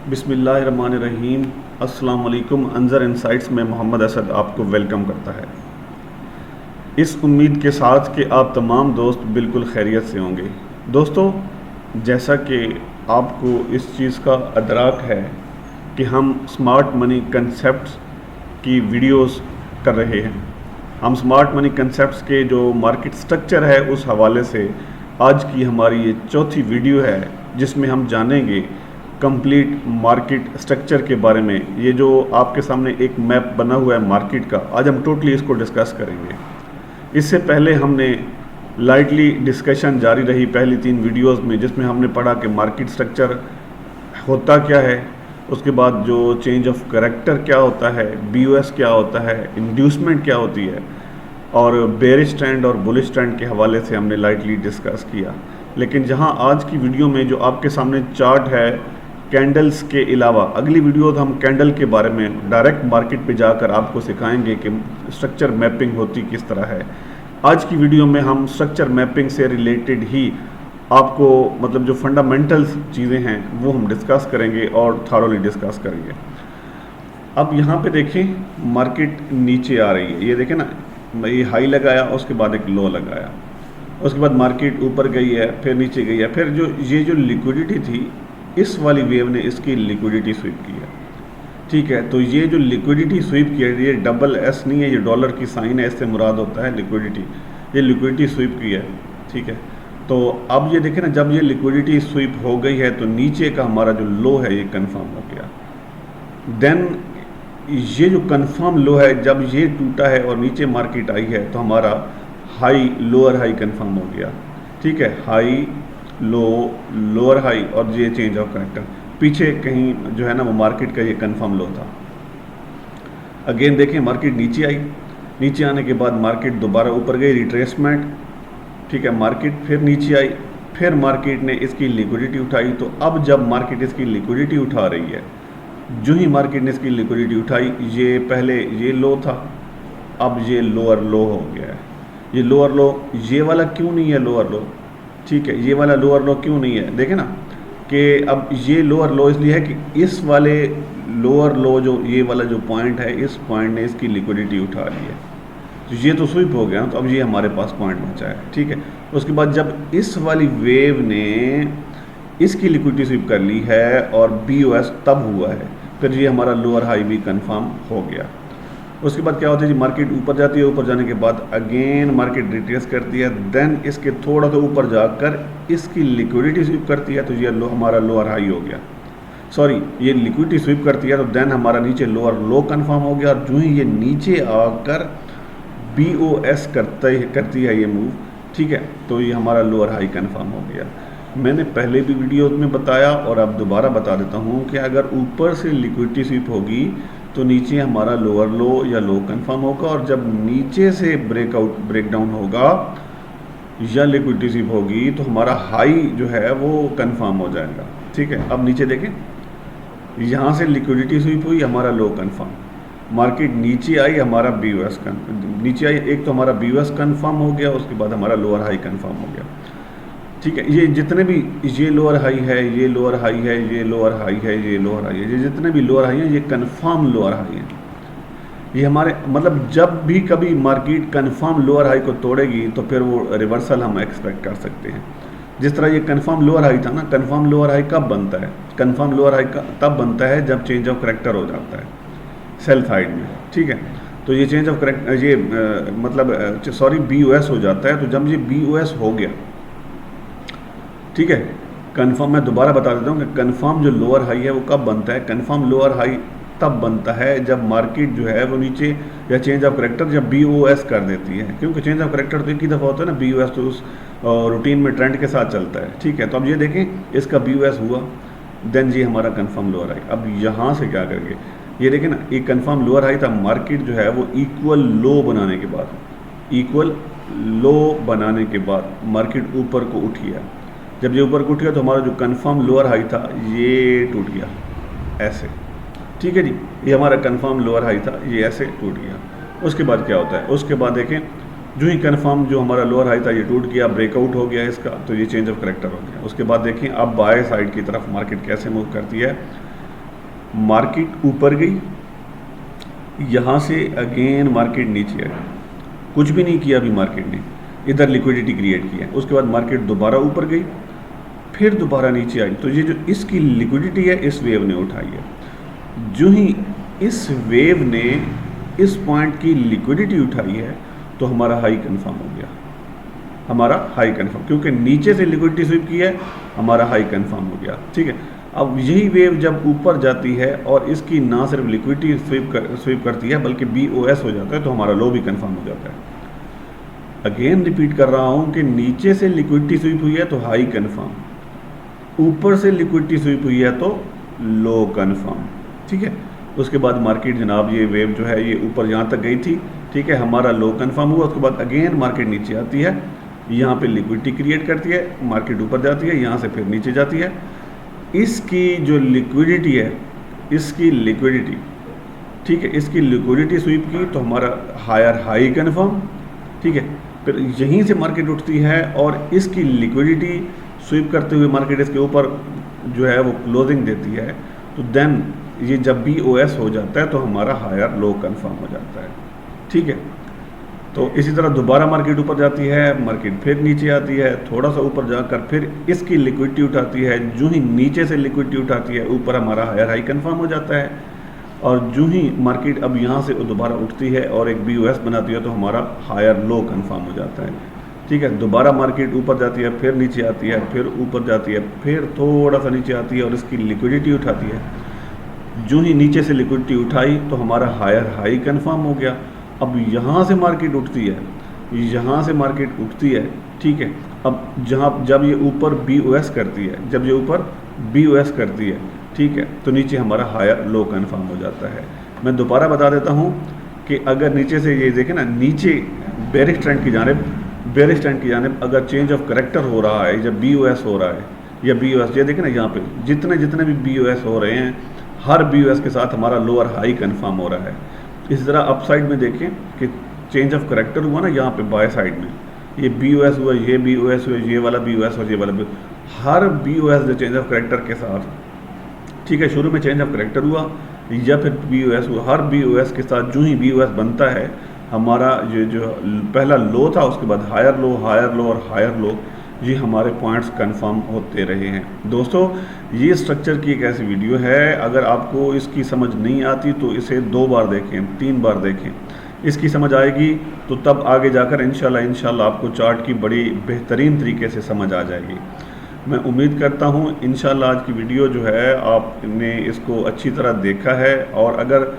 बिस्मिल्लाहिर्रहमानिर्रहीम। अस्सलाम वालेकुम। अंज़र इनसाइट्स में मोहम्मद असद आपको वेलकम करता है, इस उम्मीद के साथ कि आप तमाम दोस्त बिल्कुल खैरियत से होंगे। दोस्तों, जैसा कि आपको इस चीज़ का अदराक है कि हम स्मार्ट मनी कंसेप्ट्स की वीडियोस कर रहे हैं। हम स्मार्ट मनी कंसेप्ट्स के जो मार्केट स्ट्रक्चर है उस हवाले से आज की हमारी ये चौथी वीडियो है, जिसमें हम जानेंगे कंप्लीट मार्केट स्ट्रक्चर के बारे में। ये जो आपके सामने एक मैप बना हुआ है मार्केट का, आज हम टोटली इसको डिस्कस करेंगे। इससे पहले हमने लाइटली डिस्कशन जारी रही पहली 3 वीडियोस में, जिसमें हमने पढ़ा कि मार्केट स्ट्रक्चर होता क्या है, उसके बाद जो चेंज ऑफ कैरेक्टर क्या होता है, बीओएस क्या होता है, इंड्यूसमेंट क्या होती है, और बेरिश ट्रेंड और बुलिश ट्रेंड के हवाले से हमने लाइटली डिस्कस किया। लेकिन जहां आज की वीडियो में जो आपके सामने चार्ट है कैंडल्स के अलावा, अगली वीडियो तो हम कैंडल के बारे में डायरेक्ट मार्केट पे जाकर आपको सिखाएंगे कि स्ट्रक्चर मैपिंग होती किस तरह है। आज की वीडियो में हम स्ट्रक्चर मैपिंग से रिलेटेड ही आपको मतलब जो फंडामेंटल्स चीज़ें हैं वो हम डिस्कस करेंगे और थॉरोली डिस्कस करेंगे। अब यहाँ पे देखें, मार्केट नीचे आ रही है, ये देखें ना, ये हाई लगाया, उसके बाद एक लो लगाया, उसके बाद मार्केट ऊपर गई है, फिर नीचे गई है, फिर जो लिक्विडिटी थी, इस वाली वेव ने इसकी लिक्विडिटी स्वीप की है। ठीक है, तो ये जो लिक्विडिटी स्वीप की है, ये डबल एस नहीं है, ये डॉलर की साइन है, इससे मुराद होता है लिक्विडिटी। ये लिक्विडिटी स्वीप की है। ठीक है, तो अब ये देखें ना, जब ये लिक्विडिटी स्वीप हो गई है तो नीचे का हमारा जो लो है ये कंफर्म हो गया। देन ये जो कंफर्म लो है, जब ये टूटा है और नीचे मार्केट आई है तो हमारा हाई लोअर हाई कंफर्म हो गया। ठीक है, हाई लो लोअर हाई, और ये चेंज ऑफ कैरेक्टर पीछे कहीं जो है ना वो मार्केट का ये कंफर्म लो था। अगेन देखें, मार्केट नीचे आई, नीचे आने के बाद मार्केट दोबारा ऊपर गई, रिट्रेसमेंट। ठीक है, मार्केट फिर नीचे आई, फिर मार्केट ने इसकी लिक्विडिटी उठाई। तो अब जब मार्केट इसकी लिक्विडिटी उठा रही है, जो ही मार्केट ने इसकी लिक्विडिटी उठाई, ये पहले ये लो था, अब ये लोअर लो हो गया है। ये लोअर लो, ये वाला क्यों नहीं है लोअर लो? ठीक है, ये वाला लोअर लो क्यों नहीं है? देखें ना कि अब ये लोअर लो इसलिए है कि इस वाले लोअर लो जो ये वाला जो पॉइंट है, इस पॉइंट ने इसकी लिक्विडिटी उठा ली है, तो ये तो स्वीप हो गया ना, तो अब ये हमारे पास पॉइंट बचा है। ठीक है, उसके बाद जब इस वाली वेव ने इसकी लिक्विडिटी स्वीप कर ली है और बीओएस तब हुआ है, फिर ये हमारा लोअर हाई भी कंफर्म हो गया। उसके बाद क्या होता है जी, मार्केट ऊपर जाती है, ऊपर जाने के बाद अगेन मार्केट रिट्रेस करती है, देन इसके थोड़ा सा ऊपर जाकर इसकी लिक्विडिटी स्वीप करती है, तो ये हमारा लोअर हाई हो गया। सॉरी, ये लिक्विडिटी स्वीप करती है तो देन हमारा नीचे लोअर लो कंफर्म हो गया, और जो ही ये नीचे आकर बीओएस करती है ये मूव। ठीक है, तो ये हमारा लोअर हाई कंफर्म हो गया। मैंने पहले भी वीडियो में बताया और अब दोबारा बता देता हूँ कि अगर ऊपर से लिक्विडिटी स्वीप होगी तो नीचे हमारा लोअर लो या लो कंफर्म होगा, और जब नीचे से ब्रेकडाउन होगा या लिक्विडिटी स्वीप होगी तो हमारा हाई जो है वो कंफर्म हो जाएगा। ठीक है, अब नीचे देखें, यहाँ से लिक्विडिटी स्वीप हुई, हमारा लो कंफर्म, मार्केट नीचे आई, हमारा बीओएस नीचे आई, एक तो हमारा बीओएस कंफर्म हो गया, उसके बाद हमारा लोअर हाई कंफर्म हो गया। ठीक है, ये जितने भी ये लोअर हाई है, ये लोअर हाई है, ये लोअर हाई है, ये लोअर हाई है, ये जितने भी लोअर हाई हैं ये कंफर्म लोअर हाई हैं। ये हमारे मतलब जब भी कभी मार्केट कंफर्म लोअर हाई को तोड़ेगी तो फिर वो रिवर्सल हम एक्सपेक्ट कर सकते हैं। जिस तरह ये कंफर्म लोअर हाई था ना, कंफर्म लोअर हाई कब बनता है? कंफर्म लोअर हाई तब बनता है जब चेंज ऑफ कैरेक्टर हो जाता है सेल साइड में। ठीक है, तो ये चेंज ऑफ कैरेक्टर ये मतलब सॉरी बीओएस हो जाता है। तो जब ये बीओएस हो गया, ठीक है, कंफर्म, मैं दोबारा बता देता हूँ कि कंफर्म जो लोअर हाई है वो कब बनता है? कंफर्म लोअर हाई तब बनता है जब मार्केट जो है वो नीचे या चेंज ऑफ कैरेक्टर जब बीओएस कर देती है, क्योंकि चेंज ऑफ कैरेक्टर तो एक ही दफ़ा होता है ना, बीओएस तो उस रूटीन में ट्रेंड के साथ चलता है। ठीक है, तो अब ये देखें, इसका बीओएस हुआ, देन ये हमारा कंफर्म लोअर हाई। अब यहाँ से क्या करके ये देखें ना, एक कंफर्म लोअर हाई था, मार्केट जो है वो इक्वल लो बनाने के बाद, इक्वल लो बनाने के बाद मार्केट ऊपर को उठ गया। जब ये ऊपर को उठ गया तो हमारा जो कंफर्म लोअर हाई था ये टूट गया ऐसे। ठीक है जी, ये हमारा कंफर्म लोअर हाई था, ये ऐसे टूट गया। उसके बाद क्या होता है? उसके बाद देखें, जो ही कंफर्म जो हमारा लोअर हाई था ये टूट गया, ब्रेकआउट हो गया इसका, तो ये चेंज ऑफ कैरेक्टर हो गया। उसके बाद देखें अब बाय साइड की तरफ मार्केट कैसे मूव करती है। मार्केट ऊपर गई, यहाँ से अगेन मार्केट नीचे आई, कुछ भी नहीं किया अभी मार्केट ने, इधर लिक्विडिटी क्रिएट किया। उसके बाद मार्केट दोबारा ऊपर गई, फिर दोबारा नीचे आई, तो ये जो इसकी लिक्विडिटी है इस वेव ने उठाई है। जो ही इस वेव ने इस पॉइंट की लिक्विडिटी उठाई है तो हमारा हाई कंफर्म हो गया, हमारा हाई कंफर्म, क्योंकि नीचे से लिक्विडिटी स्वीप की है, हमारा हाई कंफर्म हो गया। ठीक है, अब यही वेव जब ऊपर जाती है और इसकी ना सिर्फ लिक्विडिटी स्वीप करती है बल्कि BOS हो जाता है तो हमारा लो भी कंफर्म हो जाता है। अगेन रिपीट कर रहा हूँ कि नीचे से लिक्विडिटी स्वीप हुई है तो हाई कंफर्म, ऊपर से लिक्विडिटी स्वीप हुई है तो लो कंफर्म। ठीक है, उसके बाद मार्केट जनाब ये वेव जो है ये ऊपर यहाँ तक गई थी। ठीक है, हमारा लो कंफर्म हुआ, उसके बाद अगेन मार्केट नीचे आती है, यहाँ पे लिक्विडिटी क्रिएट करती है, मार्केट ऊपर जाती है, यहाँ से फिर नीचे जाती है। इसकी जो लिक्विडिटी है, इसकी लिक्विडिटी, ठीक है, इसकी लिक्विडिटी स्वीप की तो हमारा हायर हाई कंफर्म। ठीक है, फिर यहीं से मार्केट उठती है और इसकी लिक्विडिटी स्वीप करते हुए मार्केट इसके ऊपर जो है वो क्लोजिंग देती है, तो देन ये जब BOS हो जाता है तो हमारा हायर लो कंफर्म हो जाता है। ठीक है, तो इसी तरह दोबारा मार्केट ऊपर जाती है, मार्केट फिर नीचे आती है, थोड़ा सा ऊपर जाकर फिर इसकी लिक्विडिटी उठाती है, जो ही नीचे से लिक्विडिटी उठाती है ऊपर हमारा हायर हाई कंफर्म हो जाता है, और जो ही मार्केट अब यहाँ से दोबारा उठती है और एक BOS बनाती है तो हमारा हायर लो कंफर्म हो जाता है। ठीक है, दोबारा मार्केट ऊपर जाती है, फिर नीचे आती है, फिर ऊपर जाती है, फिर थोड़ा सा नीचे आती है और इसकी लिक्विडिटी उठाती है। जो ही नीचे से लिक्विडिटी उठाई तो हमारा हायर हाई कंफर्म हो गया। अब यहाँ से मार्केट उठती है, यहाँ से मार्केट उठती है। ठीक है, अब जब ये ऊपर BOS करती है, जब ये ऊपर BOS करती है, ठीक है, तो नीचे हमारा हायर लो कंफर्म हो जाता है। मैं दोबारा बता देता हूँ कि अगर नीचे से ये देखें ना, नीचे बेरिश ट्रेंड की जानिब अगर चेंज ऑफ करेक्टर हो रहा है, जब BOS हो रहा है या BOS, ये देखें ना यहाँ पे जितने भी BOS हो रहे हैं, हर BOS के साथ हमारा लोअर हाई कंफर्म हो रहा है। इसी तरह अप साइड में देखें कि चेंज ऑफ करेक्टर हुआ ना, यहाँ पे बाय साइड में ये BOS हुआ, ये BOS हुआ, ये वाला BOS और ये वाला BOS, हर BOS जो चेंज ऑफ करेक्टर के साथ, ठीक है, शुरू में चेंज ऑफ करेक्टर हुआ या फिर BOS हुआ, हर BOS के साथ जो ही BOS बनता है हमारा ये जो पहला लो था उसके बाद हायर लो और हायर लो, ये हमारे पॉइंट्स कंफर्म होते रहे हैं। दोस्तों, ये स्ट्रक्चर की एक ऐसी वीडियो है, अगर आपको इसकी समझ नहीं आती तो इसे 2 बार देखें, 3 बार देखें, इसकी समझ आएगी तो तब आगे जाकर इंशाल्लाह आपको चार्ट की बड़ी बेहतरीन तरीके से समझ आ जाएगी। मैं उम्मीद करता हूँ इंशाल्लाह आज की वीडियो जो है आपने इसको अच्छी तरह देखा है, और अगर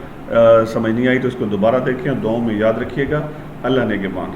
समझ नहीं आई तो इसको दोबारा देखें, दुआओं में याद रखिएगा। अल्लाह ने के मान।